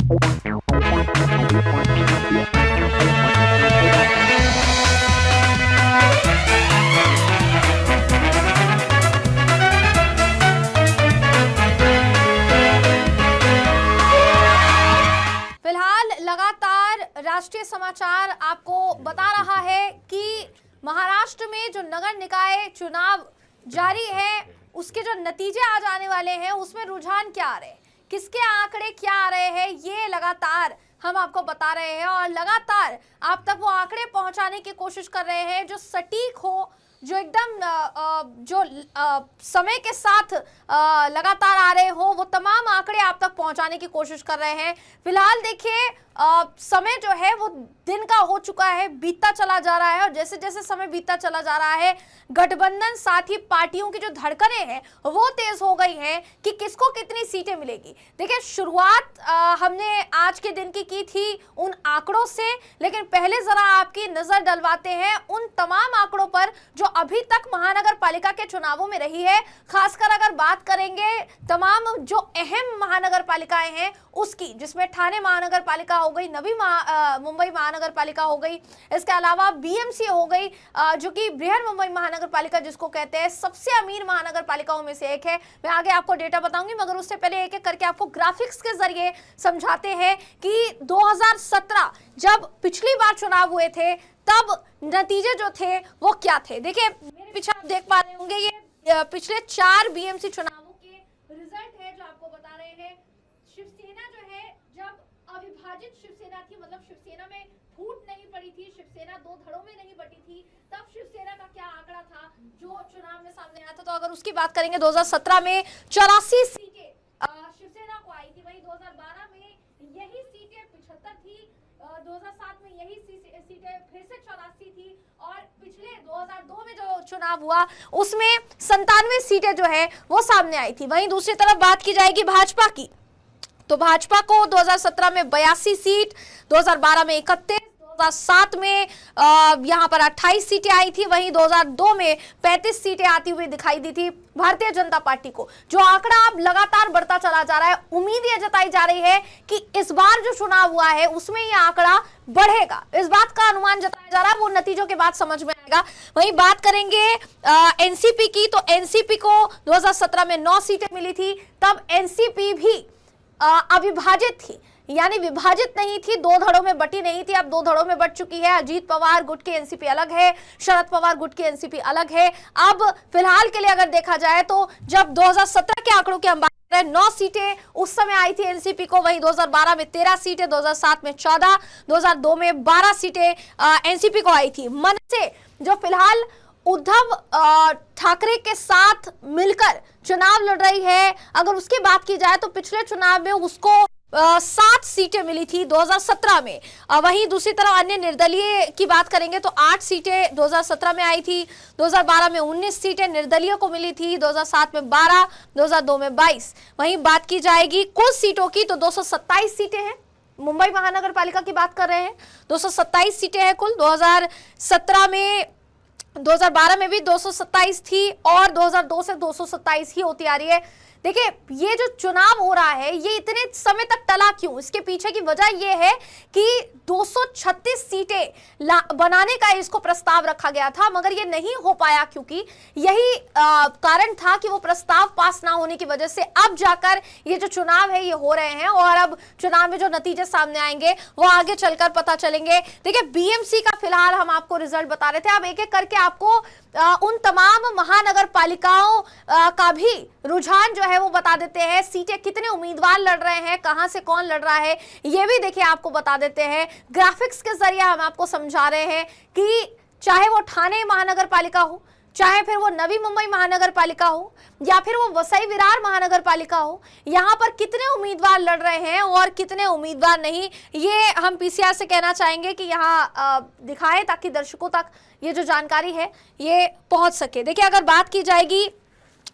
फिलहाल लगातार राष्ट्रीय समाचार आपको बता रहा है कि महाराष्ट्र में जो नगर निकाय चुनाव जारी है उसके जो नतीजे आज आने वाले हैं उसमें रुझान क्या आ रहे हैं, किसके आंकड़े क्या आ रहे हैं, ये लगातार हम आपको बता रहे हैं और लगातार आप तक वो आंकड़े पहुंचाने की कोशिश कर रहे हैं जो सटीक हो, जो एकदम जो समय के साथ लगातार आ रहे हो, वो तमाम आंकड़े आप तक पहुंचाने की कोशिश कर रहे हैं। फिलहाल देखिए समय जो है वो दिन का हो चुका है, बीतता चला जा रहा है और जैसे जैसे समय बीतता चला जा रहा है गठबंधन साथ ही पार्टियों की जो धड़कनें हैं वो तेज हो गई हैं कि किसको कितनी सीटें मिलेगी। देखिए शुरुआत हमने आज के दिन की थी उन आंकड़ों से, लेकिन पहले जरा आपकी नजर डलवाते हैं उन तमाम आंकड़ों पर जो अभी तक महानगर पालिका के चुनावों में रही है। खासकर अगर बात करेंगे तमाम जो अहम महानगर पालिकाएं हैं उसकी, जिसमें ठाणे महानगर पालिका हो गई, नवी मुंबई महानगर पालिका हो गई, इसके अलावा बीएमसी हो गई जो कि बृहन मुंबई महानगर पालिका जिसको कहते हैं सबसे अमीर महानगर पालिकाओं में से एक है। मैं आगे आपको डेटा बताऊंगी मगर उससे पहले एक एक करके आपको ग्राफिक्स के जरिए समझाते हैं कि 2017 जब पिछली बार चुनाव हुए थे तब नतीजे जो थे वो क्या थे। देखिए मेरे पीछे आप देख पा रहे होंगे ये पिछले 4 बीएमसी चुनावों के रिजल्ट है जो आपको बता रहे हैं। शिवसेना जो है जब अविभाजित शिवसेना थी, मतलब शिवसेना में फूट नहीं पड़ी थी, शिवसेना 2 धड़ों में नहीं बटी थी, तब शिवसेना का क्या आंकड़ा था जो चुनाव में सामने आया था। तो अगर उसकी बात करेंगे 2017 में 84 सीटें शिवसेना को आई थी, वहीं 2012 में यही सीटें 75 थी, 2007 में यही सीटें फिर से 84 थी और पिछले 2002 में जो चुनाव हुआ उसमें 97 सीटें जो है वो सामने आई थी। वहीं दूसरी तरफ बात की जाएगी भाजपा की, तो भाजपा को 2017 में 82 सीट, 2012 में 31, 2007 में यहां पर 28 सीटें आई थी, वहीं 2002 में 35 सीटें आती हुई दिखाई दी थी भारतीय जनता पार्टी को। जो आंकड़ा अब लगातार बढ़ता चला जा रहा है, उम्मीद ये जताई जा रही है कि इस बार जो चुनाव हुआ है उसमें ये आंकड़ा बढ़ेगा, इस बात का अनुमान जताया जा रहा है, वो नतीजों के बाद समझ में आएगा। वहीं बात करेंगे एनसीपी की, तो एनसीपी को 2017 में 9 सीटें मिली थी, तब एनसीपी भी अविभाजित थी, यानी विभाजित नहीं थी, 2 धड़ों में बटी नहीं थी, अब 2 धड़ों में बट चुकी है। अजीत पवार गुट की एनसीपी अलग है, शरद पवार गुट की एनसीपी अलग है। अब फिलहाल के लिए अगर देखा जाए तो जब 2017 के आंकड़ों की हम बात करें, 9 सीटें उस समय आई थी एनसीपी को, वहीं 2012 में 13 सीटें, 2007 में 14, 2002 में 12 सीटें एनसीपी को आई थी। मन से जो फिलहाल उद्धव ठाकरे के साथ मिलकर चुनाव लड़ रही है, अगर उसकी बात की जाए तो पिछले चुनाव में उसको 7 सीटें मिली थी 2017 में। वहीं दूसरी तरफ अन्य निर्दलीय की बात करेंगे तो 8 सीटें 2017 में आई थी, 2012 में 19 सीटें निर्दलीय को मिली थी, 2007 में 12, 2002 में 22। वहीं बात की जाएगी कुल सीटों की तो 227 सीटें हैं, मुंबई महानगर पालिका की बात कर रहे हैं, 227 सीटें हैं कुल। 2012 में भी 227 थी और 2002 से 227 ही होती आ रही है। देखिए ये जो चुनाव हो रहा है ये इतने समय तक टला क्यों, इसके पीछे की वजह ये है कि 236 सीटें बनाने का इसको प्रस्ताव रखा गया था मगर ये नहीं हो पाया, क्योंकि यही कारण था कि वो प्रस्ताव पास ना होने की वजह से अब जाकर ये जो चुनाव है ये हो रहे हैं और अब चुनाव में जो नतीजे सामने आएंगे वो आगे चलकर पता चलेंगे। देखिए बीएमसी का फिलहाल हम आपको रिजल्ट बता रहे थे, अब एक एक करके आपको उन तमाम महानगर पालिकाओं का भी रुझान जो है वो बता देते हैं। सीटें कितने उम्मीदवार लड़ रहे हैं, कहां से कौन लड़ रहा है, ये भी देखिए आपको बता देते हैं। ग्राफिक्स के जरिए हम आपको समझा रहे हैं कि चाहे वो ठाणे महानगर पालिका हो, चाहे फिर वो नवी मुंबई महानगर पालिका हो या फिर वो वसई विरार महानगर पालिका हो, यहाँ पर कितने उम्मीदवार लड़ रहे हैं और कितने उम्मीदवार नहीं, ये हम पीसीआर से कहना चाहेंगे कि यहाँ दिखाएं ताकि दर्शकों तक ये जो जानकारी है ये पहुंच सके। देखिए अगर बात की जाएगी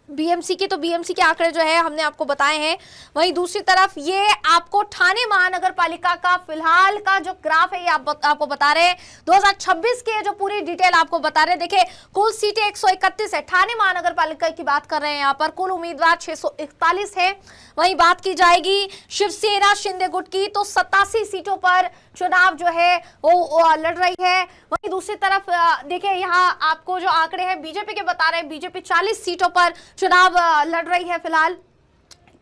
बीएमसी की, तो बीएमसी के आंकड़े जो है हमने आपको बताए हैं। वहीं दूसरी तरफ ये आपको ठाणे महानगर पालिका का फिलहाल का जो ग्राफ है ये आपको बता रहे हैं 2026 के जो पूरी डिटेल आपको बता रहे हैं। देखिए कुल सीटें 131 है, ठाणे महानगर पालिका की बात कर रहे हैं यहाँ पर, कुल उम्मीदवार 641 है। वहीं बात की जाएगी शिवसेना शिंदे गुट की तो 87 सीटों पर चुनाव जो है वो लड़ रही है। वहीं दूसरी तरफ देखिए यहाँ आपको जो आंकड़े हैं बीजेपी के बता रहे हैं, बीजेपी 40 सीटों पर चुनाव लड़ रही है फिलहाल।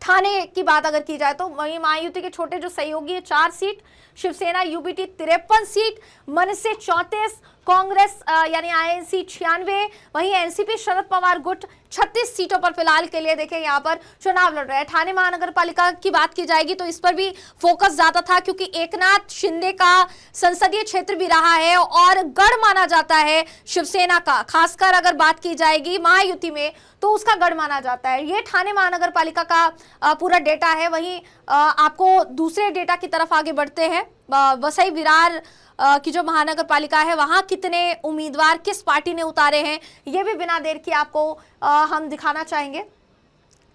ठाणे की बात अगर की जाए तो वहीं महायुति के छोटे जो सहयोगी है 4 सीट, शिवसेना यूबीटी 53 सीट, मनसे 34, कांग्रेस यानी आईएनसी 96, वहीं एनसीपी शरद पवार गुट 36 सीटों पर फिलहाल के लिए देखिए यहाँ पर चुनाव लड़ रहे हैं। ठाणे महानगर पालिका की बात की जाएगी तो इस पर भी फोकस ज्यादा था क्योंकि एकनाथ शिंदे का संसदीय क्षेत्र भी रहा है और गढ़ माना जाता है शिवसेना का, खासकर अगर बात की जाएगी महायुति में तो उसका गढ़ माना जाता है। ये ठाणे महानगर पालिका का पूरा डेटा है। वहीं आपको दूसरे डेटा की तरफ आगे बढ़ते हैं। वसई विरार की जो महानगर पालिका है वहां कितने उम्मीदवार किस पार्टी ने उतारे हैं ये भी बिना देर के आपको हम दिखाना चाहेंगे।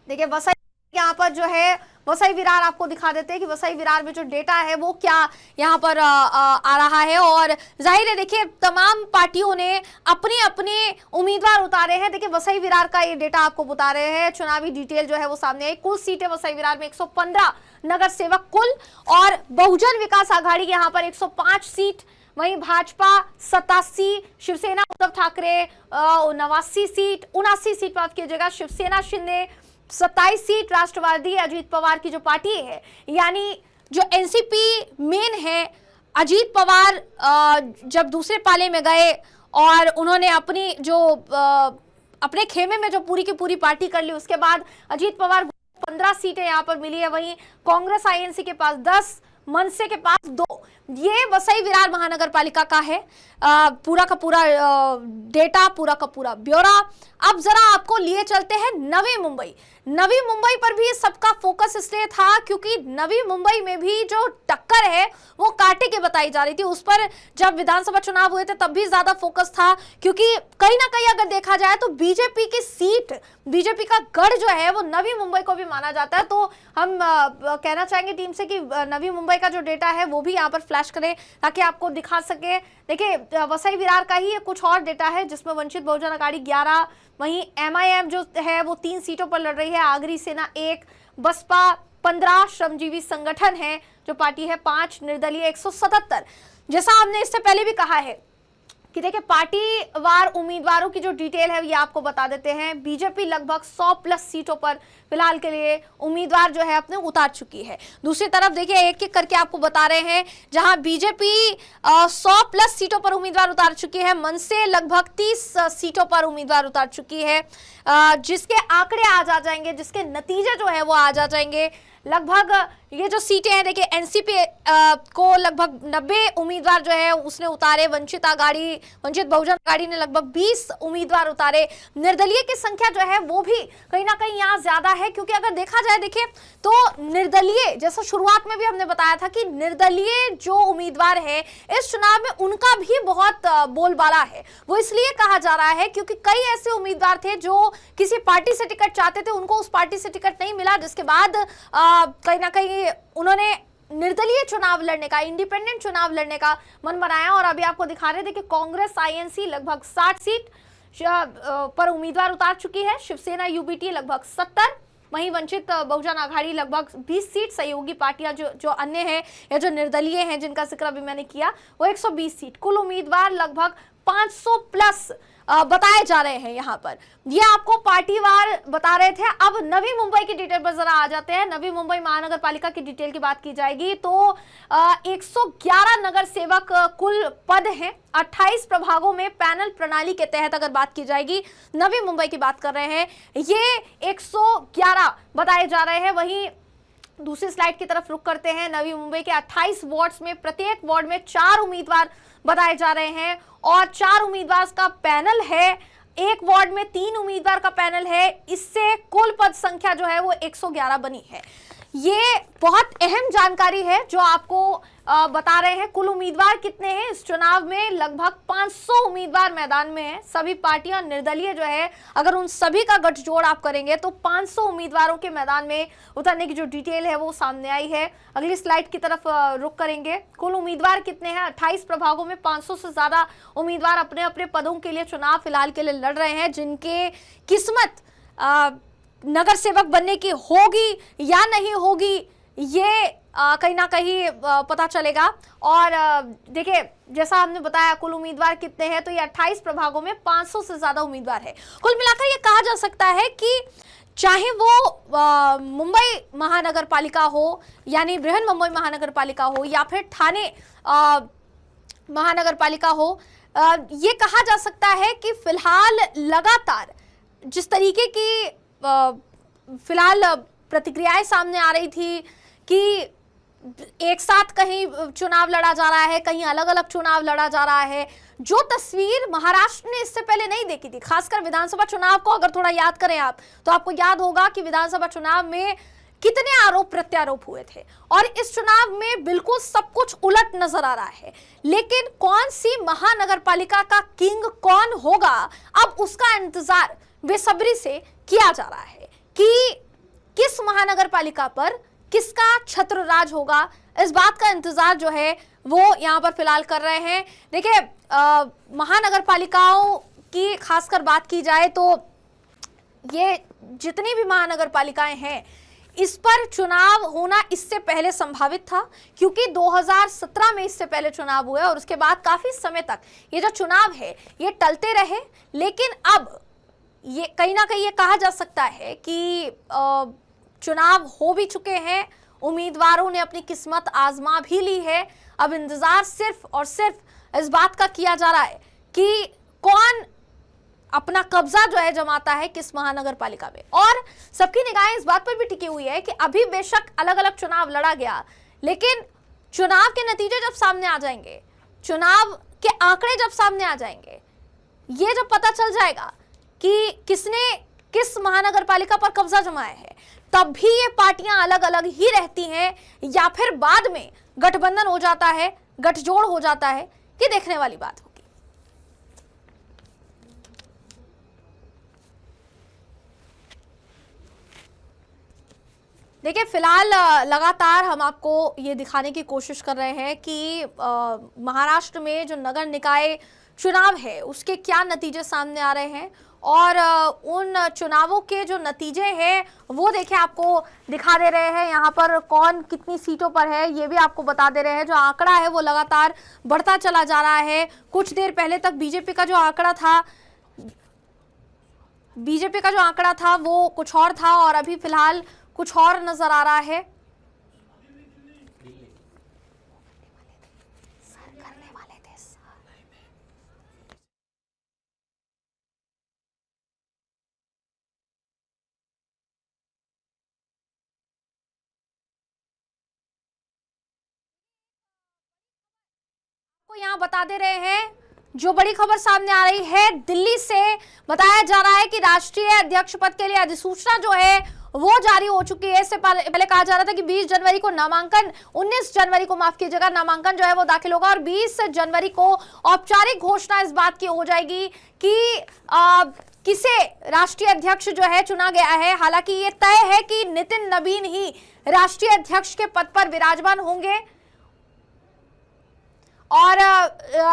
देखिए वसई यहाँ पर जो है वसई विरार आपको दिखा देते हैं कि वसई विरार में जो डेटा है वो क्या यहाँ पर आ रहा है। और जाहिर है देखिए तमाम पार्टियों ने अपने अपने उम्मीदवार उतारे हैं। देखिए वसई विरार का ये डेटा आपको बता रहे हैं, चुनावी डिटेल जो है वो सामने आई। कुल सीटें वसई विरार में 115 नगर सेवक कुल, और बहुजन विकास आघाड़ी यहाँ पर 105 सीट, वहीं भाजपा 87, शिवसेना उद्धव ठाकरे 89 सीट, 79 सीट माफ कीजिएगा, शिवसेना शिंदे 27 सीट, राष्ट्रवादी अजीत पवार की जो पार्टी है यानी जो एनसीपी मेन है, अजीत पवार जब दूसरे पाले में गए और उन्होंने अपनी जो अपने खेमे में जो पूरी की पूरी पार्टी कर ली, उसके बाद अजीत पवार 15 सीटें यहाँ पर मिली है। वहीं कांग्रेस आईएनसी के पास 10, मनसे के पास 2। ये वसई विरार महानगर पालिका का है पूरा का पूरा डेटा, पूरा का पूरा ब्यौरा। अब जरा आपको लिए चलते हैं नवी मुंबई। नवी मुंबई पर भी सबका फोकस इसलिए था क्योंकि नवी मुंबई में भी जो टक्कर है वो कांटे की बताई जा रही थी। उस पर जब विधानसभा चुनाव हुए थे तब भी ज्यादा फोकस था क्योंकि कहीं ना कहीं अगर देखा जाए तो बीजेपी की सीट, बीजेपी का गढ़ जो है वो नवी मुंबई को भी माना जाता है। तो हम कहना चाहेंगे टीम से कि नवी मुंबई का जो डेटा है वो भी यहाँ पर फ्लैश करें ताकि आपको दिखा सके। देखिए वसई विरार का ही कुछ और डेटा है जिसमें वंचित बहुजन अघाड़ी 11, वहीं एमआईएम जो है वो 3 सीटों पर लड़ रही है, आगरी सेना 1, बसपा 15, श्रमजीवी संगठन है जो पार्टी है 5, निर्दलीय 177। जैसा हमने इससे पहले भी कहा है कि देखिए पार्टी वार उम्मीदवारों की जो डिटेल है ये आपको बता देते हैं। बीजेपी लगभग 100 प्लस सीटों पर फिलहाल के लिए उम्मीदवार जो है अपने उतार चुकी है। दूसरी तरफ देखिए एक एक करके आपको बता रहे हैं, जहां बीजेपी 100 प्लस सीटों पर उम्मीदवार उतार चुकी है, मनसे लगभग 30 सीटों पर उम्मीदवार उतार चुकी है, जिसके आंकड़े आज आ जाएंगे, जिसके नतीजे जो है वो आज आ जाएंगे। लगभग ये जो सीटें हैं देखिए एनसीपी को लगभग 90 उम्मीदवार जो है उसने उतारे, वंचित बहुजन अघाड़ी ने लगभग 20 उम्मीदवार उतारे। निर्दलीय की संख्या जो है वो भी कहीं ना कहीं यहाँ ज्यादा है क्योंकि अगर देखा जाए देखिए तो निर्दलीय, जैसा शुरुआत में भी हमने बताया था कि निर्दलीय जो उम्मीदवार है इस चुनाव में उनका भी बहुत बोलबाला है। वो इसलिए कहा जा रहा है क्योंकि कई ऐसे उम्मीदवार थे जो किसी पार्टी से टिकट चाहते थे, उनको उस पार्टी से टिकट नहीं मिला, जिसके बाद कहीं ना कहीं उन्होंने निर्दलीय चुनाव लड़ने का, इंडिपेंडेंट चुनाव लड़ने का मन बनाया। और अभी आपको दिखा रहे थे कि कांग्रेस आईएनसी लगभग 60 सीट पर उम्मीदवार उतार चुकी है, शिवसेना यूबीटी लगभग 70, वहीं वंचित बहुजन अघाड़ी लगभग 20 सीट, सहयोगी पार्टियां जो अन्य हैं या जो निर्दलीय हैं जिनका जिक्र अभी मैंने किया वो 120 सीट। कुल उम्मीदवार लगभग 500 प्लस बताए जा रहे हैं यहाँ पर। ये आपको पार्टीवार बता रहे थे। अब नवी मुंबई की डिटेल पर जरा आ जाते हैं। नवी मुंबई महानगर पालिका की डिटेल की बात की जाएगी तो 111 नगर सेवक कुल पद हैं, 28 प्रभागों में पैनल प्रणाली के तहत अगर बात की जाएगी, नवी मुंबई की बात कर रहे हैं, ये 111 बताए जा रहे हैं। वहीं दूसरी स्लाइड की तरफ रुख करते हैं। नवी मुंबई के 28 वार्ड्स में प्रत्येक वार्ड में 4 उम्मीदवार बताए जा रहे हैं और 4 उम्मीदवार का पैनल है। एक वार्ड में 3 उम्मीदवार का पैनल है। इससे कुल पद संख्या जो है वो 111 बनी है। ये बहुत अहम जानकारी है जो आपको बता रहे हैं कुल उम्मीदवार कितने हैं इस चुनाव में। लगभग 500 उम्मीदवार मैदान में हैं। सभी पार्टियां निर्दलीय जो है, अगर उन सभी का गठजोड़ आप करेंगे तो 500 उम्मीदवारों के मैदान में उतरने की जो डिटेल है वो सामने आई है। अगली स्लाइड की तरफ रुख करेंगे। कुल उम्मीदवार कितने हैं? 28 प्रभागों में 500 से ज्यादा उम्मीदवार अपने अपने पदों के लिए चुनाव फिलहाल के लिए लड़ रहे हैं, जिनके किस्मत नगर सेवक बनने की होगी या नहीं होगी ये कहीं ना कहीं पता चलेगा। और देखिए, जैसा हमने बताया कुल उम्मीदवार कितने हैं, तो ये 28 प्रभागों में 500 से ज्यादा उम्मीदवार है। कुल मिलाकर ये कहा जा सकता है कि चाहे वो मुंबई महानगर पालिका हो, यानी बृहन मुंबई महानगर पालिका हो, या फिर ठाणे महानगर पालिका हो, ये कहा जा सकता है कि फिलहाल लगातार जिस तरीके की फिलहाल प्रतिक्रियाएं सामने आ रही थी कि एक साथ कहीं चुनाव लड़ा जा रहा है, कहीं अलग अलग चुनाव लड़ा जा रहा है, जो तस्वीर महाराष्ट्र ने इससे पहले नहीं देखी थी। खासकर विधानसभा चुनाव को अगर थोड़ा याद करें आप, तो आपको याद होगा कि विधानसभा चुनाव में कितने आरोप प्रत्यारोप हुए थे, और इस चुनाव में बिल्कुल सब कुछ उलट नजर आ रहा है। लेकिन कौन सी महानगर पालिका का किंग कौन होगा, अब उसका इंतजार बेसब्री से किया जा रहा है कि किस महानगर पालिका पर किसका छत्र राज होगा। इस बात का इंतजार जो है वो यहाँ पर फिलहाल कर रहे हैं। देखिए, महानगर पालिकाओं की खासकर बात की जाए तो ये जितनी भी महानगर पालिकाएं हैं, इस पर चुनाव होना इससे पहले संभावित था, क्योंकि 2017 में इससे पहले चुनाव हुए और उसके बाद काफी समय तक ये जो चुनाव है ये टलते रहे। लेकिन अब ये कहीं ना कहीं ये कहा जा सकता है कि चुनाव हो भी चुके हैं, उम्मीदवारों ने अपनी किस्मत आजमा भी ली है। अब इंतजार सिर्फ और सिर्फ इस बात का किया जा रहा है कि कौन अपना कब्जा जो है जमाता है किस महानगर पालिका में। और सबकी निगाहें इस बात पर भी टिकी हुई है कि अभी बेशक अलग अलग चुनाव लड़ा गया, लेकिन चुनाव के नतीजे जब सामने आ जाएंगे, चुनाव के आंकड़े जब सामने आ जाएंगे, ये जब पता चल जाएगा कि किसने किस महानगर पालिका पर कब्जा जमाया है, तब भी ये पार्टियां अलग अलग ही रहती हैं या फिर बाद में गठबंधन हो जाता है, गठजोड़ हो जाता है, ये देखने वाली बात होगी। देखिए, फिलहाल लगातार हम आपको ये दिखाने की कोशिश कर रहे हैं कि महाराष्ट्र में जो नगर निकाय चुनाव है उसके क्या नतीजे सामने आ रहे हैं, और उन चुनावों के जो नतीजे हैं वो देखिए आपको दिखा दे रहे हैं। यहाँ पर कौन कितनी सीटों पर है ये भी आपको बता दे रहे हैं। जो आंकड़ा है वो लगातार बढ़ता चला जा रहा है। कुछ देर पहले तक बीजेपी का जो आंकड़ा था वो कुछ और था, और अभी फिलहाल कुछ और नजर आ रहा है। को यहाँ बता दे रहे हैं, जो बड़ी खबर सामने आ रही है दिल्ली से, बताया जा रहा है कि राष्ट्रीय अध्यक्ष पद के लिए अधिसूचना जो है वो जारी हो चुकी है। इससे पहले कहा जा रहा था कि 19 जनवरी को माफ कीजिएगा, नामांकन जो है वो दाखिल होगा, और 20 जनवरी को औपचारिक घोषणा इस बात की हो जाएगी कि किसे राष्ट्रीय अध्यक्ष जो है चुना गया है। हालांकि ये तय है कि नितिन नवीन ही राष्ट्रीय अध्यक्ष के पद पर विराजमान होंगे, और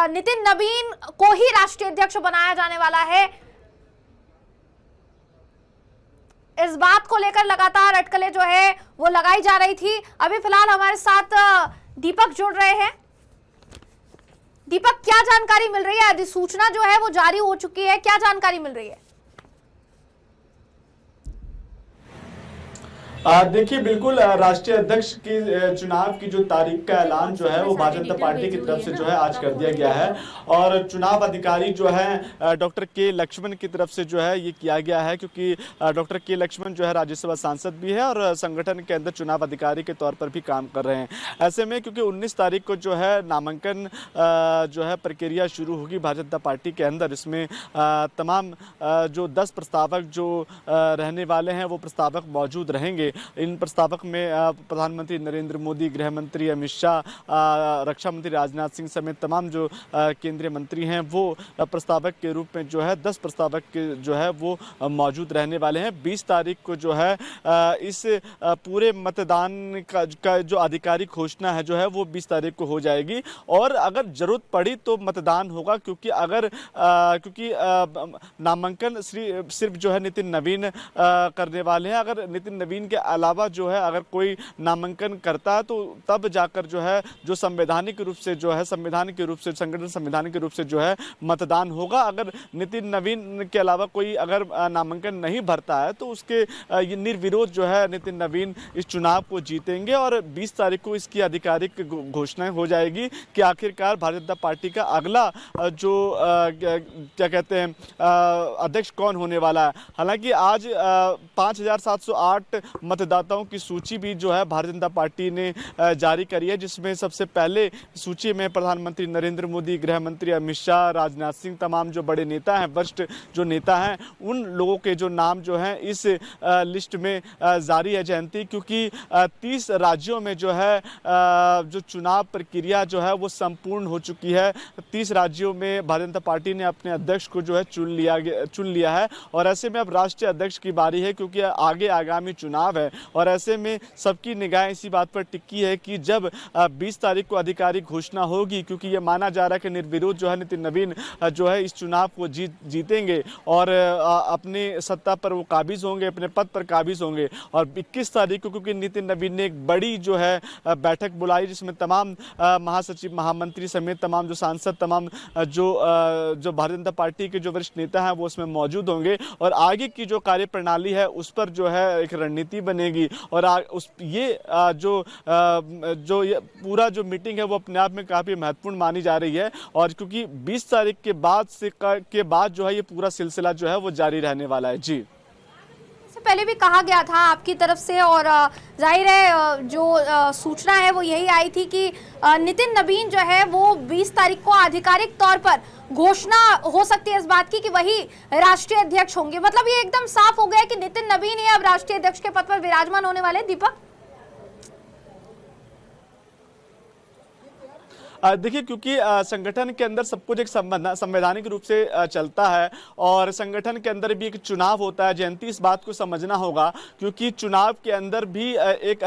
नितिन नवीन को ही राष्ट्रीय अध्यक्ष बनाया जाने वाला है। इस बात को लेकर लगातार अटकलें जो है वो लगाई जा रही थी। अभी फिलहाल हमारे साथ दीपक जुड़ रहे हैं। दीपक, क्या जानकारी मिल रही है? अधिसूचना जो है वो जारी हो चुकी है, क्या जानकारी मिल रही है? देखिए, बिल्कुल राष्ट्रीय अध्यक्ष की चुनाव की जो तारीख का ऐलान जो है वो भारतीय जनता पार्टी की तरफ से जो है आज कर दिया गया है, और चुनाव अधिकारी जो है डॉक्टर के लक्ष्मण की तरफ से जो है ये किया गया है, क्योंकि डॉक्टर के लक्ष्मण जो है राज्यसभा सांसद भी है और संगठन के अंदर चुनाव अधिकारी के तौर पर भी काम कर रहे हैं। ऐसे में क्योंकि 19 तारीख को जो है नामांकन जो है प्रक्रिया शुरू होगी भारतीय जनता पार्टी के अंदर, इसमें तमाम जो 10 प्रस्तावक जो रहने वाले हैं वो प्रस्तावक मौजूद रहेंगे। इन प्रस्तावक में प्रधानमंत्री नरेंद्र मोदी, गृह मंत्री अमित शाह, रक्षा मंत्री राजनाथ सिंह समेत तमाम जो केंद्रीय मंत्री हैं वो प्रस्तावक के रूप में जो है 10 प्रस्तावक जो है वो मौजूद रहने वाले हैं। 20 तारीख को जो है इस पूरे मतदान का जो आधिकारिक घोषणा है जो है वो 20 तारीख को हो जाएगी और अगर जरूरत पड़ी तो मतदान होगा, क्योंकि नामांकन सिर्फ जो है नितिन नवीन करने वाले हैं। अगर नितिन नवीन के अलावा जो है अगर कोई नामांकन करता है तो तब जाकर जो है जो संवैधानिक रूप से संगठन संवैधानिक रूप से जो है मतदान होगा। अगर नितिन नवीन के अलावा कोई अगर नामांकन नहीं भरता है तो उसके ये निर्विरोध जो है नितिन नवीन इस चुनाव को जीतेंगे और 20 तारीख को इसकी आधिकारिक घोषणा हो जाएगी कि आखिरकार भारतीय जनता पार्टी का अगला जो क्या कहते हैं अध्यक्ष कौन होने वाला है। हालांकि आज 5708 मतदाताओं की सूची भी जो है भारतीय जनता पार्टी ने जारी करी है, जिसमें सबसे पहले सूची में प्रधानमंत्री नरेंद्र मोदी, गृह मंत्री अमित शाह, राजनाथ सिंह, तमाम जो बड़े नेता हैं, वरिष्ठ जो नेता हैं, उन लोगों के जो नाम जो हैं इस लिस्ट में जारी है जयंती, क्योंकि 30 राज्यों में जो है जो चुनाव प्रक्रिया जो है वो संपूर्ण हो चुकी है। 30 राज्यों में भारतीय जनता पार्टी ने अपने अध्यक्ष को जो है चुन लिया है और ऐसे में अब राष्ट्रीय अध्यक्ष की बारी है, क्योंकि आगे आगामी चुनाव है और ऐसे में सबकी निगाहें इसी बात पर टिकी है कि जब 20 तारीख को आधिकारिक घोषणा होगी, क्योंकि ये माना जा रहा है कि निर्विरोध जो है नितिन नवीन जो है इस चुनाव को जीतेंगे और अपनी सत्ता पर वो काबिज होंगे, अपने पद पर काबिज होंगे। और 21 तारीख को क्योंकि नितिन नवीन ने एक बड़ी जो है बैठक बुलाई, जिसमें तमाम महासचिव, महामंत्री समेत तमाम जो सांसद, तमाम जो भारतीय जनता पार्टी के जो वरिष्ठ नेता हैं वो उसमें मौजूद होंगे और आगे की जो कार्यप्रणाली है उस पर जो है एक रणनीति बनेगी। और ये पूरा जो मीटिंग है वो अपने आप में काफ़ी महत्वपूर्ण मानी जा रही है और क्योंकि 20 तारीख के बाद जो है ये पूरा सिलसिला जो है वो जारी रहने वाला है। जी, पहले भी कहा गया था आपकी तरफ से और जाहिर है जो सूचना है वो यही आई थी कि नितिन नवीन जो है वो 20 तारीख को आधिकारिक तौर पर घोषणा हो सकती है इस बात की कि वही राष्ट्रीय अध्यक्ष होंगे। मतलब ये एकदम साफ हो गया कि नितिन नवीन ही अब राष्ट्रीय अध्यक्ष के पद पर विराजमान होने वाले। दीपक, देखिए, क्योंकि संगठन के अंदर सब कुछ एक संवैधानिक रूप से चलता है और संगठन के अंदर भी एक चुनाव होता है। जयंती, इस बात को समझना होगा क्योंकि चुनाव के अंदर भी एक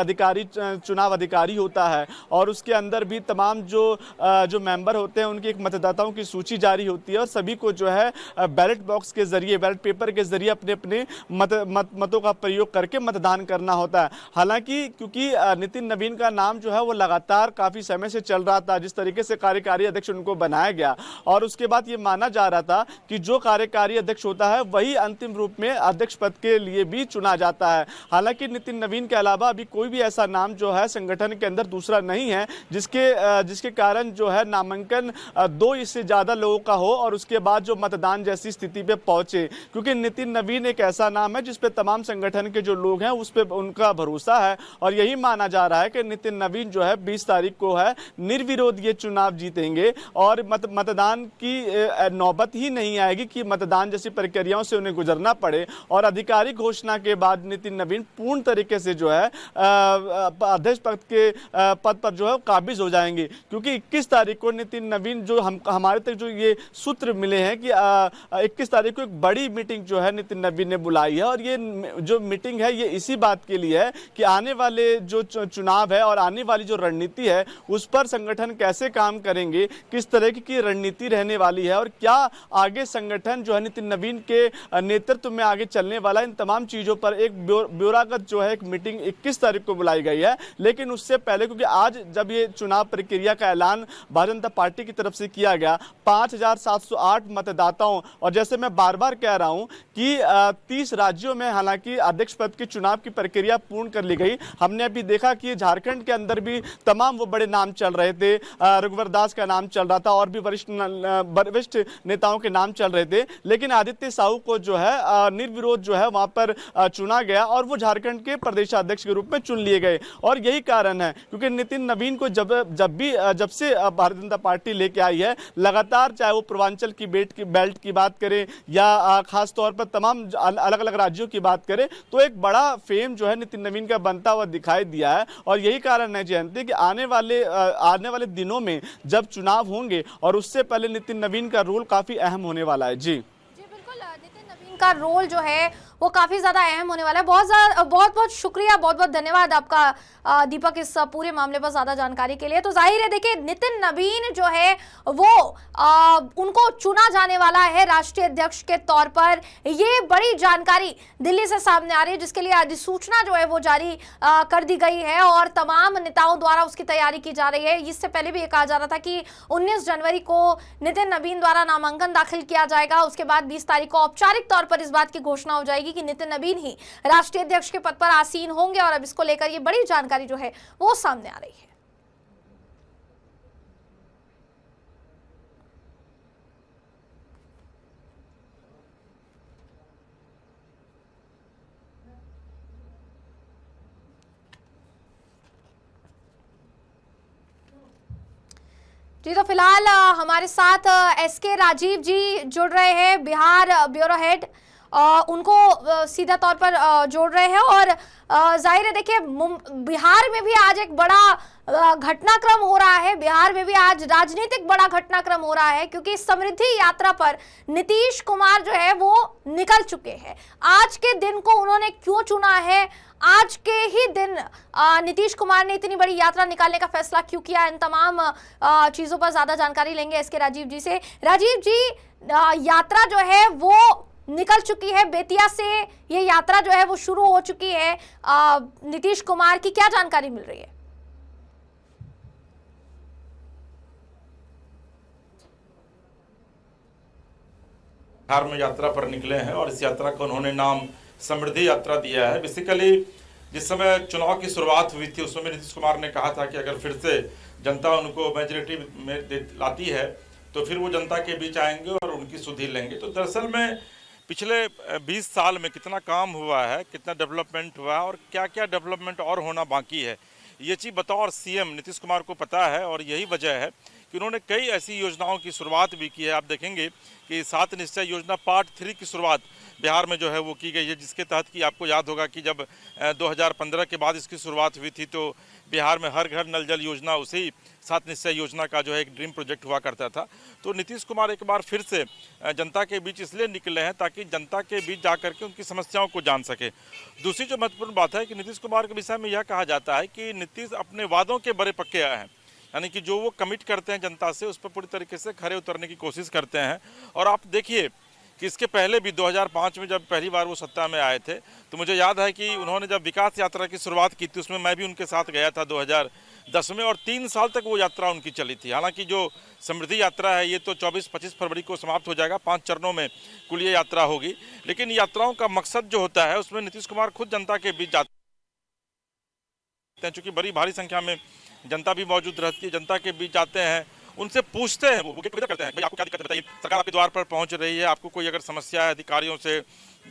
चुनाव अधिकारी होता है और उसके अंदर भी तमाम जो मेंबर होते हैं उनकी एक मतदाताओं की सूची जारी होती है और सभी को जो है बैलेट बॉक्स के जरिए, बैलेट पेपर के जरिए अपने अपने मतों का प्रयोग करके मतदान करना होता है। हालांकि क्योंकि नितिन नवीन का नाम जो है वो लगातार काफी समय से चल रहा था, जिस तरीके से कार्यकारी अध्यक्ष उनको बनाया गया और उसके बाद ये माना जा रहा था कि जो कार्यकारी अध्यक्ष होता है वही अंतिम रूप में अध्यक्ष पद के लिए भी चुना जाता है। हालांकि नितिन नवीन के अलावा अभी कोई भी ऐसा नाम जो है संगठन के अंदर दूसरा नहीं है जिसके कारण जो है नामांकन 2 इससे ज्यादा लोगों का हो और उसके बाद जो मतदान जैसी स्थिति पे पहुंचे, क्योंकि नितिन नवीन एक ऐसा नाम है जिसपे तमाम संगठन के जो लोग हैं उस पर उनका भरोसा है और यही माना जा रहा है कि नितिन नवीन जो है 20 तारीख को है निर्विरोध ये चुनाव जीतेंगे और मतदान की नौबत ही नहीं आएगी कि मतदान जैसी प्रक्रियाओं से उन्हें गुजरना पड़े और आधिकारिक घोषणा के बाद नितिन नवीन पूर्ण तरीके से जो है अध्यक्ष पद पर जो है काबिज हो जाएंगे। क्योंकि 21 तारीख को नितिन नवीन जो हमारे तक जो ये सूत्र मिले हैं कि 21 तारीख को एक बड़ी मीटिंग जो है नितिन नवीन ने बुलाई है और ये जो मीटिंग है ये इसी बात के लिए है कि आने वाले जो चुनाव है और आने वाली जो रणनीति है उस पर संगठन कैसे काम करेंगे, किस तरह की रणनीति रहने वाली है और क्या आगे संगठन जो है नितिन नवीन के नेतृत्व में आगे चलने वाला, इन तमाम चीजों पर एक ब्यौरागत जो है एक मीटिंग 21 तारीख को बुलाई गई है। लेकिन उससे पहले क्योंकि आज जब ये चुनाव प्रक्रिया का ऐलान भारतीय जनता पार्टी की तरफ से किया गया 5708 मतदाताओं और जैसे मैं बार बार कह रहा हूं कि 30 राज्यों में हालांकि अध्यक्ष पद के चुनाव की प्रक्रिया पूर्ण कर ली गई। हमने अभी देखा कि झारखंड के अंदर भी तमाम वो बड़े नाम चल रहे थे, रघुवर दास का नाम चल रहा था और भी वरिष्ठ नेताओं के नाम चल रहे थे, लेकिन आदित्य साहू को जो है निर्विरोध जो है वहां पर चुना गया और वो झारखंड के प्रदेशाध्यक्ष के रूप में चुन लिए गए। और यही कारण है क्योंकि नितिन नवीन को जब से भारतीय जनता पार्टी लेके आई है, लगातार चाहे वो पूर्वांचल की बेल्ट की बात करें या खास तौर पर तमाम अलग अलग राज्यों की बात करें, तो एक बड़ा फेम जो है नितिन नवीन का बनता हुआ दिखाई दिया है। और यही कारण है जयंती कि आने वाले दिनों में जब चुनाव होंगे और उससे पहले नितिन नवीन का रोल काफी अहम होने वाला है। जी बिल्कुल, नितिन नवीन का रोल जो है वो काफी ज्यादा अहम होने वाला है। बहुत बहुत शुक्रिया, बहुत बहुत धन्यवाद आपका दीपक, इस पूरे मामले पर ज्यादा जानकारी के लिए। तो जाहिर है देखिए, नितिन नवीन जो है वो उनको चुना जाने वाला है राष्ट्रीय अध्यक्ष के तौर पर। ये बड़ी जानकारी दिल्ली से सामने आ रही है, जिसके लिए अधिसूचना जो है वो जारी कर दी गई है और तमाम नेताओं द्वारा उसकी तैयारी की जा रही है। इससे पहले भी ये कहा जा रहा था कि 19 जनवरी को नितिन नवीन द्वारा नामांकन दाखिल किया जाएगा, उसके बाद 20 तारीख को औपचारिक तौर पर इस बात की घोषणा हो जाएगी कि नितिन नवीन ही राष्ट्रीय अध्यक्ष के पद पर आसीन होंगे। और अब इसको लेकर ये बड़ी जानकारी जो है वो सामने आ रही है। जी, तो फिलहाल हमारे साथ एसके राजीव जी जुड़ रहे हैं, बिहार ब्यूरो हेड। उनको सीधा तौर पर जोड़ रहे हैं और जाहिर है देखिए, बिहार में भी आज एक बड़ा घटनाक्रम हो रहा है। बिहार में भी आज राजनीतिक बड़ा घटनाक्रम हो रहा है, क्योंकि समृद्धि यात्रा पर नीतीश कुमार जो है वो निकल चुके हैं। आज के दिन को उन्होंने क्यों चुना है, आज के ही दिन नीतीश कुमार ने इतनी बड़ी यात्रा निकालने का फैसला क्यों किया, इन तमाम चीजों पर ज्यादा जानकारी लेंगे एसके राजीव जी से। राजीव जी, यात्रा जो है वो निकल चुकी है, बेतिया से ये यात्रा जो है वो शुरू हो चुकी है। नीतीश कुमार की क्या जानकारी मिल रही है? बिहार में यात्रा पर निकले हैं और इस यात्रा को उन्होंने नाम समृद्धि यात्रा दिया है। बेसिकली जिस समय चुनाव की शुरुआत हुई थी, उसमें नीतीश कुमार ने कहा था कि अगर फिर से जनता उनको मेजोरिटी में लाती है तो फिर वो जनता के बीच आएंगे और उनकी सुधि लेंगे। तो दरअसल में पिछले 20 साल में कितना काम हुआ है, कितना डेवलपमेंट हुआ और क्या क्या डेवलपमेंट और होना बाकी है, ये चीज़ बतौर सीएम नीतीश कुमार को पता है। और यही वजह है कि उन्होंने कई ऐसी योजनाओं की शुरुआत भी की है। आप देखेंगे कि 7 निश्चय योजना पार्ट 3 की शुरुआत बिहार में जो है वो की गई है, जिसके तहत कि आपको याद होगा कि जब 2015 के बाद इसकी शुरुआत हुई थी तो बिहार में हर घर नल जल योजना उसी 7 निश्चय योजना का जो है एक ड्रीम प्रोजेक्ट हुआ करता था। तो नीतीश कुमार एक बार फिर से जनता के बीच इसलिए निकले हैं ताकि जनता के बीच जा करके उनकी समस्याओं को जान सके। दूसरी जो महत्वपूर्ण बात है कि नीतीश कुमार के विषय में यह कहा जाता है कि नीतीश अपने वादों के बड़े पक्के आए हैं, यानी कि जो वो कमिट करते हैं जनता से उस पर पूरी तरीके से खरे उतरने की कोशिश करते हैं। और आप देखिए कि इसके पहले भी 2005 में जब पहली बार वो सत्ता में आए थे तो मुझे याद है कि उन्होंने जब विकास यात्रा की शुरुआत की थी, उसमें मैं भी उनके साथ गया था 2010 में, और 3 साल तक वो यात्रा उनकी चली थी। हालांकि जो समृद्धि यात्रा है ये तो 24-25 फरवरी को समाप्त हो जाएगा, 5 चरणों में कुल ये यात्रा होगी। लेकिन यात्राओं का मकसद जो होता है उसमें नीतीश कुमार खुद जनता के बीच जाते हैं, चूँकि बड़ी भारी संख्या में जनता भी मौजूद रहती है, जनता के बीच जाते हैं, उनसे पूछते हैं, वो करते हैं भाई आपको क्या दिक्कत बताइए, सरकार आपके द्वार पर पहुंच रही है, आपको कोई अगर समस्या है, अधिकारियों से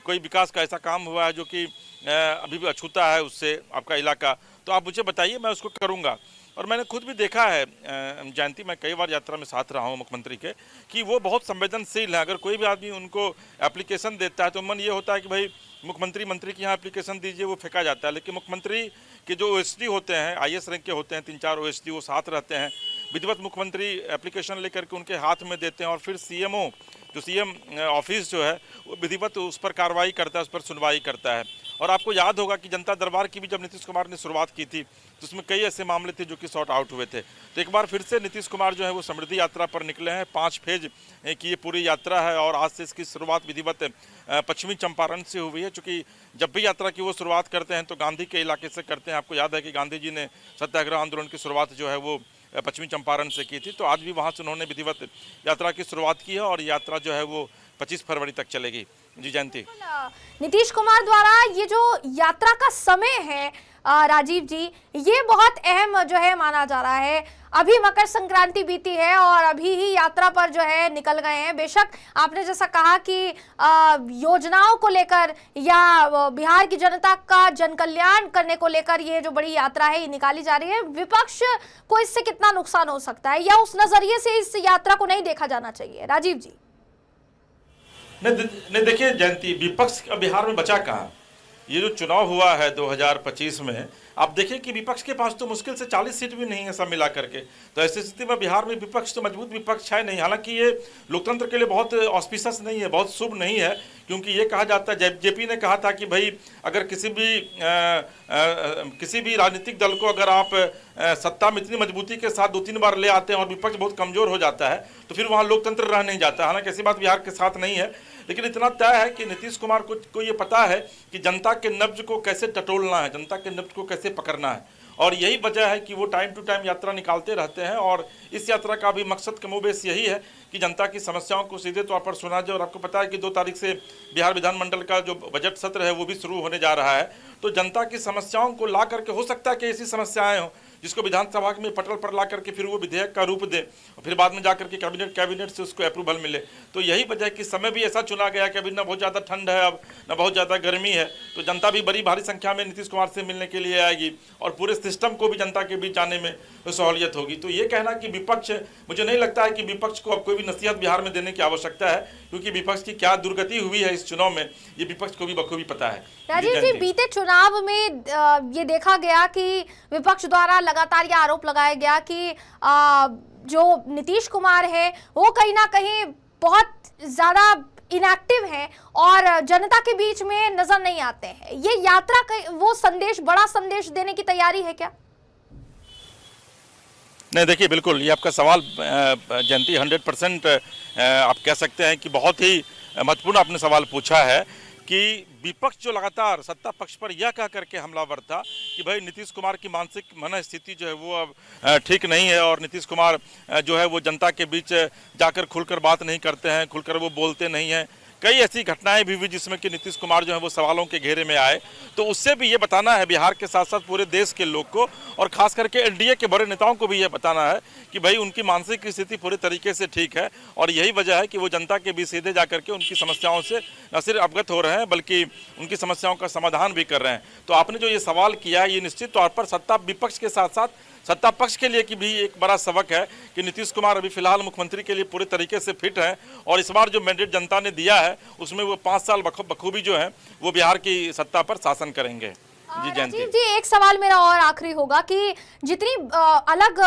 कोई विकास का ऐसा काम हुआ है जो कि अभी भी अछूता है उससे आपका इलाका, तो आप मुझे बताइए, मैं उसको करूंगा। और मैंने खुद भी देखा है जयंती, मैं कई बार यात्रा में साथ रहा हूँ मुख्यमंत्री के, कि वो बहुत संवेदनशील है। अगर कोई भी आदमी उनको एप्लीकेशन देता है तो मन ये होता है कि भाई मंत्री के यहाँ एप्लीकेशन दीजिए, वो फेंका जाता है। लेकिन मुख्यमंत्री के जो OSD होते हैं, IAS रैंक के होते हैं, 3-4 OSD वो साथ रहते हैं, विधिवत मुख्यमंत्री एप्लीकेशन लेकर के उनके हाथ में देते हैं और फिर CMO जो CM ऑफिस जो है वो विधिवत उस पर कार्रवाई करता है, उस पर सुनवाई करता है। और आपको याद होगा कि जनता दरबार की भी जब नीतीश कुमार ने शुरुआत की थी तो उसमें कई ऐसे मामले थे जो कि सॉर्ट आउट हुए थे। तो एक बार फिर से नीतीश कुमार जो है वो समृद्धि यात्रा पर निकले हैं। 5 फेज की ये पूरी यात्रा है और आज से इसकी शुरुआत विधिवत पश्चिमी चंपारण से हुई है। चूँकि जब भी यात्रा की वो शुरुआत करते हैं तो गांधी के इलाके से करते हैं। आपको याद है कि गांधी जी ने सत्याग्रह आंदोलन की शुरुआत जो है वो पश्चिमी चंपारण से की थी, तो आज भी वहाँ से उन्होंने विधिवत यात्रा की शुरुआत की है और यात्रा जो है वो 25 फरवरी तक चलेगी। जी जयंती, नीतीश कुमार द्वारा ये जो यात्रा का समय है राजीव जी, ये बहुत अहम जो है माना जा रहा है। अभी मकर संक्रांति बीती है और अभी ही यात्रा पर जो है निकल गए हैं। बेशक आपने जैसा कहा कि योजनाओं को लेकर या बिहार की जनता का जन कल्याण करने को लेकर ये जो बड़ी यात्रा है ये निकाली जा रही है, विपक्ष को इससे कितना नुकसान हो सकता है या उस नजरिए से इस यात्रा को नहीं देखा जाना चाहिए? राजीव जी। नहीं देखिए जयंती, विपक्ष बिहार में बचा कहाँ? ये जो चुनाव हुआ है 2025 में, आप देखिए कि विपक्ष के पास तो मुश्किल से 40 सीट भी नहीं है सब मिला करके। तो ऐसी स्थिति में बिहार में विपक्ष तो मजबूत विपक्ष है नहीं। हालांकि ये लोकतंत्र के लिए बहुत ऑस्पिशियस नहीं है, बहुत शुभ नहीं है, क्योंकि ये कहा जाता है, जेपी ने कहा था कि भाई अगर किसी भी राजनीतिक दल को अगर आप सत्ता में इतनी मजबूती के साथ 2-3 बार ले आते हैं और विपक्ष बहुत कमजोर हो जाता है तो फिर वहाँ लोकतंत्र रह नहीं जाता। हालांकि ऐसी बात बिहार के साथ नहीं है, लेकिन इतना तय है कि नीतीश कुमार को ये पता है कि जनता के नब्ज को कैसे टटोलना है, जनता के नब्ज को कैसे पकड़ना है, और यही वजह है कि वो टाइम टू टाइम यात्रा निकालते रहते हैं। और इस यात्रा का भी मकसद कमोबेश यही है कि जनता की समस्याओं को सीधे तौर पर सुना जाए। और आपको पता है कि 2 तारीख से बिहार विधानमंडल का जो बजट सत्र है वो भी शुरू होने जा रहा है। तो जनता की समस्याओं को ला करके, हो सकता है कि ऐसी समस्याएं हों जिसको विधानसभा में पटल पर ला करके फिर वो विधेयक का रूप दे और फिर बाद में जाकर के कैबिनेट से उसको अप्रूवल मिले। तो यही वजह है कि समय भी ऐसा चुना गया कि अभी न बहुत ज़्यादा ठंड है, अब न बहुत ज़्यादा गर्मी है, तो जनता भी बड़ी भारी संख्या में नीतीश कुमार से मिलने के लिए आएगी और पूरे सिस्टम को भी जनता के बीच जाने में सहूलियत होगी। तो ये कहना कि विपक्ष, मुझे नहीं लगता है कि विपक्ष को अब कोई भी नसीहत बिहार में देने की आवश्यकता है, क्योंकि विपक्ष की क्या दुर्गति हुई है इस चुनाव में ये विपक्ष को भी बखूबी पता है। राजीव जी, बीते चुनाव में ये देखा गया कि विपक्ष द्वारा लगातार ये आरोप लगाया गया कि जो नीतीश कुमार है वो कहीं ना कहीं बहुत ज्यादा इनएक्टिव है और जनता के बीच में नजर नहीं आते हैं। ये यात्रा का वो संदेश, बड़ा संदेश देने की तैयारी है क्या? नहीं देखिए, बिल्कुल ये आपका सवाल जयंती 100% आप कह सकते हैं कि बहुत ही महत्वपूर्ण आपने सवाल पूछा है कि विपक्ष जो लगातार सत्ता पक्ष पर यह कह करके हमलावर था कि भाई नीतीश कुमार की मानसिक मनस्थिति जो है वो अब ठीक नहीं है और नीतीश कुमार जो है वो जनता के बीच जाकर खुलकर बात नहीं करते हैं, खुलकर वो बोलते नहीं हैं। कई ऐसी घटनाएं भी हुई जिसमें कि नीतीश कुमार जो है वो सवालों के घेरे में आए। तो उससे भी ये बताना है बिहार के साथ साथ पूरे देश के लोग को और खास करके एनडीए के बड़े नेताओं को भी ये बताना है कि भाई उनकी मानसिक स्थिति पूरे तरीके से ठीक है और यही वजह है कि वो जनता के बीच सीधे जाकर के उनकी समस्याओं से न सिर्फ अवगत हो रहे हैं बल्कि उनकी समस्याओं का समाधान भी कर रहे हैं। तो आपने जो ये सवाल किया है ये निश्चित तौर पर सत्ता विपक्ष के साथ साथ सत्ता पक्ष के लिए की भी एक बड़ा सबक है कि नीतीश कुमार अभी फिलहाल मुख्यमंत्री के लिए पूरे तरीके से फिट हैं और इस बार जो मैंडेट जनता ने दिया है उसमें वो 5 साल बखूबी जो है वो बिहार की सत्ता पर शासन करेंगे। जी जयंती जी, एक सवाल मेरा और आखिरी होगा कि जितनी अलग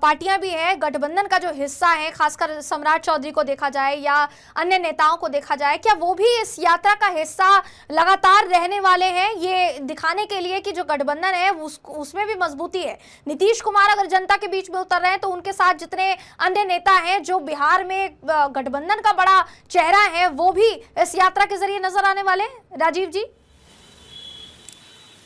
पार्टियां भी हैं, गठबंधन का जो हिस्सा है, खासकर सम्राट चौधरी को देखा जाए या अन्य नेताओं को देखा जाए, क्या वो भी इस यात्रा का हिस्सा लगातार रहने वाले हैं ये दिखाने के लिए कि जो गठबंधन है उसमें भी मजबूती है? नीतीश कुमार अगर जनता के बीच में उतर रहे हैं तो उनके साथ जितने अन्य नेता हैं जो बिहार में गठबंधन का बड़ा चेहरा है वो भी इस यात्रा के जरिए नजर आने वाले हैं। राजीव जी।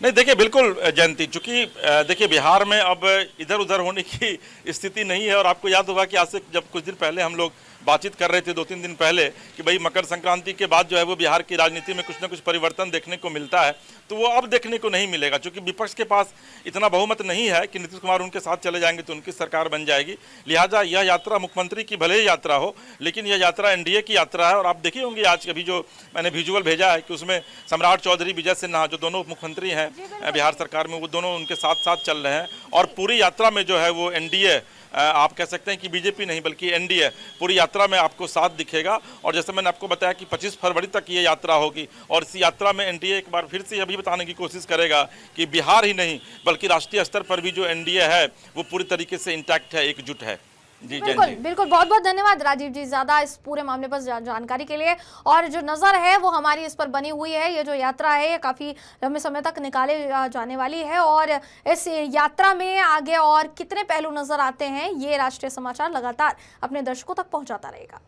नहीं देखिए, बिल्कुल जयंती, चूंकि देखिए बिहार में अब इधर उधर होने की स्थिति नहीं है और आपको याद होगा कि आज से जब कुछ दिन पहले हम लोग बातचीत कर रहे थे 2-3 दिन पहले कि भाई मकर संक्रांति के बाद जो है वो बिहार की राजनीति में कुछ ना कुछ परिवर्तन देखने को मिलता है, तो वो अब देखने को नहीं मिलेगा क्योंकि विपक्ष के पास इतना बहुमत नहीं है कि नीतीश कुमार उनके साथ चले जाएंगे तो उनकी सरकार बन जाएगी। लिहाजा यह यात्रा मुख्यमंत्री की भले ही यात्रा हो लेकिन यह यात्रा एनडीए की यात्रा है और आप देखिए होंगे आज अभी जो मैंने विजुअल भेजा है कि उसमें सम्राट चौधरी, विजय सिन्हा जो दोनों मुख्यमंत्री हैं बिहार सरकार में वो दोनों उनके साथ साथ चल रहे हैं और पूरी यात्रा में जो है वो एनडीए, आप कह सकते हैं कि बीजेपी नहीं बल्कि एनडीए पूरी यात्रा में आपको साथ दिखेगा। और जैसे मैंने आपको बताया कि 25 फरवरी तक ये यात्रा होगी और इस यात्रा में एनडीए एक बार फिर से यह भी बताने की कोशिश करेगा कि बिहार ही नहीं बल्कि राष्ट्रीय स्तर पर भी जो एनडीए है वो पूरी तरीके से इंटैक्ट है, एकजुट है। जी बिल्कुल बिल्कुल, बहुत बहुत धन्यवाद राजीव जी ज्यादा इस पूरे मामले पर जानकारी के लिए। और जो नजर है वो हमारी इस पर बनी हुई है, ये जो यात्रा है ये काफी लंबे समय तक निकाले जाने वाली है और इस यात्रा में आगे और कितने पहलू नजर आते हैं ये राष्ट्रीय समाचार लगातार अपने दर्शकों तक पहुंचाता रहेगा।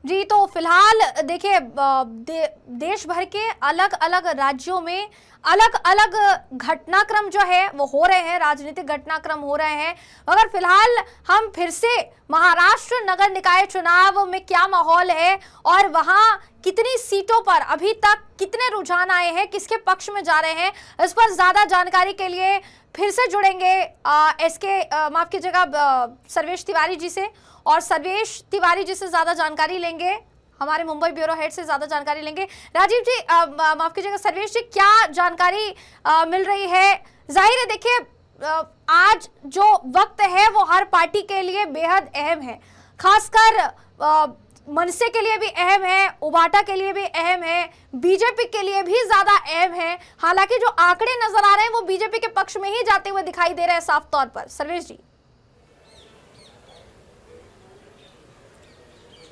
जी, तो फिलहाल देखिए देश भर के अलग अलग राज्यों में अलग अलग घटनाक्रम जो है वो हो रहे हैं, राजनीतिक घटनाक्रम हो रहे हैं। मगर फिलहाल हम फिर से महाराष्ट्र नगर निकाय चुनाव में क्या माहौल है और वहां कितनी सीटों पर अभी तक कितने रुझान आए हैं, किसके पक्ष में जा रहे हैं, इस पर ज्यादा जानकारी के लिए फिर से जुड़ेंगे माफ कीजिएगा सर्वेश तिवारी जी से, और सर्वेश तिवारी जी से ज्यादा जानकारी लेंगे, हमारे मुंबई ब्यूरो हेड से ज्यादा जानकारी लेंगे। राजीव जी माफ कीजिएगा सर्वेश जी, क्या जानकारी मिल रही है? जाहिर है देखिए आज जो वक्त है वो हर पार्टी के लिए बेहद अहम है, खासकर मनसे के लिए भी अहम है, उबाटा के लिए भी अहम है, बीजेपी के लिए भी ज्यादा अहम है। हालांकि जो आंकड़े नजर आ रहे हैं वो बीजेपी के पक्ष में ही जाते हुए दिखाई दे रहे हैं साफ तौर पर। सर्वेश जी।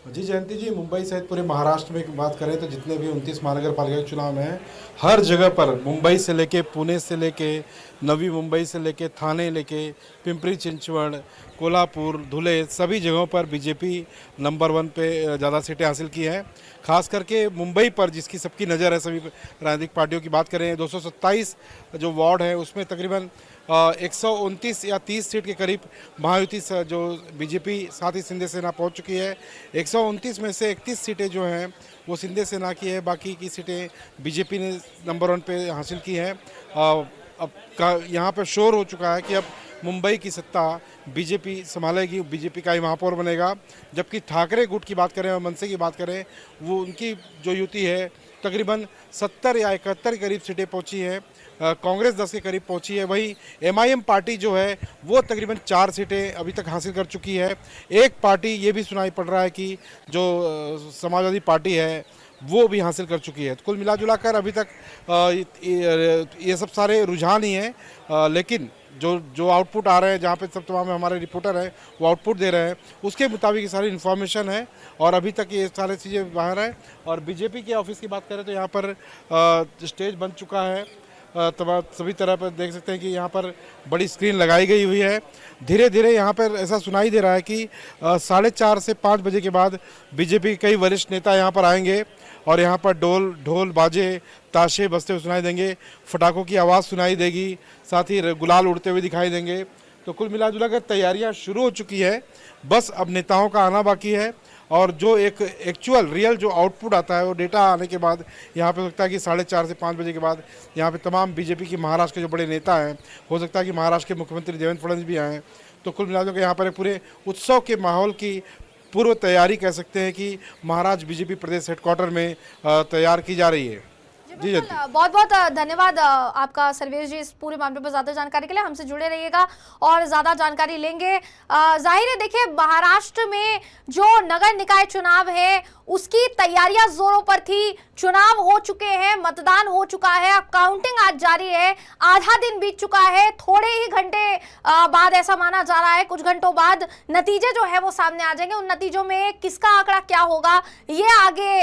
जी जयंती जी, मुंबई सहित पूरे महाराष्ट्र में बात करें तो जितने भी 29 महानगर पालिका के चुनाव में हैं, हर जगह पर मुंबई से लेके पुणे से लेके नवी मुंबई से लेके थाने लेके पिंपरी चिंचवड़, कोल्हापुर, धुले, सभी जगहों पर बीजेपी नंबर 1 पे ज़्यादा सीटें हासिल की हैं। खास करके मुंबई पर जिसकी सबकी नज़र है, सभी राजनीतिक पार्टियों की बात करें 227 जो वार्ड है उसमें तकरीबन 129 या 30 सीट के करीब महायुति जो बीजेपी साथ ही शिंदे सेना पहुंच चुकी है। 129 में से 31 सीटें जो हैं वो शिंदे सेना की है, बाकी की सीटें बीजेपी ने नंबर 1 पे हासिल की हैं। अब यहाँ पर शोर हो चुका है कि अब मुंबई की सत्ता बीजेपी संभालेगी, बीजेपी का ही महापौर बनेगा। जबकि ठाकरे गुट की बात करें और मनसे की बात करें, वो उनकी जो युति है तकरीबन 70 या 71 के करीब सीटें पहुंची हैं, कांग्रेस 10 के करीब पहुंची है। वही एमआईएम पार्टी जो है वो तकरीबन 4 सीटें अभी तक हासिल कर चुकी है। एक पार्टी ये भी सुनाई पड़ रहा है कि जो समाजवादी पार्टी है वो भी हासिल कर चुकी है। तो कुल मिला जुला कर अभी तक ये सब सारे रुझान ही हैं, लेकिन जो आउटपुट आ रहे हैं, जहाँ पे सब तमाम हमारे रिपोर्टर हैं वो आउटपुट दे रहे हैं, उसके मुताबिक ये सारी इन्फॉर्मेशन है और अभी तक ये सारी चीज़ें बाहर है। और बीजेपी के ऑफिस की बात करें तो यहाँ पर स्टेज बन चुका है, सभी तरह पर देख सकते हैं कि यहाँ पर बड़ी स्क्रीन लगाई गई हुई है। धीरे धीरे यहाँ पर ऐसा सुनाई दे रहा है कि 4:30 से 5 बजे के बाद बीजेपी के कई वरिष्ठ नेता यहाँ पर आएंगे और यहाँ पर ढोल बाजे ताशे बजते हुए सुनाई देंगे, फटाकों की आवाज़ सुनाई देगी, साथ ही गुलाल उड़ते हुए दिखाई देंगे। तो कुल मिला जुला कर तैयारियाँ शुरू हो चुकी है, बस अब नेताओं का आना बाकी है। और जो एक एक्चुअल रियल जो आउटपुट आता है वो डेटा आने के बाद यहाँ पे हो सकता है कि 4:30 से 5 बजे के बाद यहाँ पे तमाम बीजेपी की महाराष्ट्र के जो बड़े नेता हैं, हो सकता है कि महाराष्ट्र के मुख्यमंत्री देवेंद्र फडणवीस भी आएँ। तो कुल मिला कर यहाँ पर एक पूरे उत्सव के माहौल की पूर्व तैयारी कह सकते हैं कि महाराष्ट्र बीजेपी प्रदेश हेडक्वार्टर में तैयार की जा रही है। जी बहुत बहुत धन्यवाद आपका सर्वेश जी, इस पूरे मामले पर ज्यादा जानकारी के लिए हमसे जुड़े रहिएगा और ज्यादा जानकारी लेंगे। जाहिर है देखिए महाराष्ट्र में जो नगर निकाय चुनाव है उसकी तैयारियां जोरों पर थी, चुनाव हो चुके हैं, मतदान हो चुका है, अब काउंटिंग आज जारी है, आधा दिन बीत चुका है, थोड़े ही घंटे बाद ऐसा माना जा रहा है कुछ घंटों बाद नतीजे जो है वो सामने आ जाएंगे। उन नतीजों में किसका आंकड़ा क्या होगा ये आगे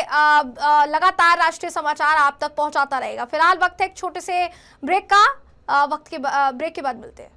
लगातार राष्ट्रीय समाचार आप तक पहुंचाता रहेगा। फिलहाल वक्त है एक छोटे से ब्रेक का, ब्रेक के बाद मिलते हैं।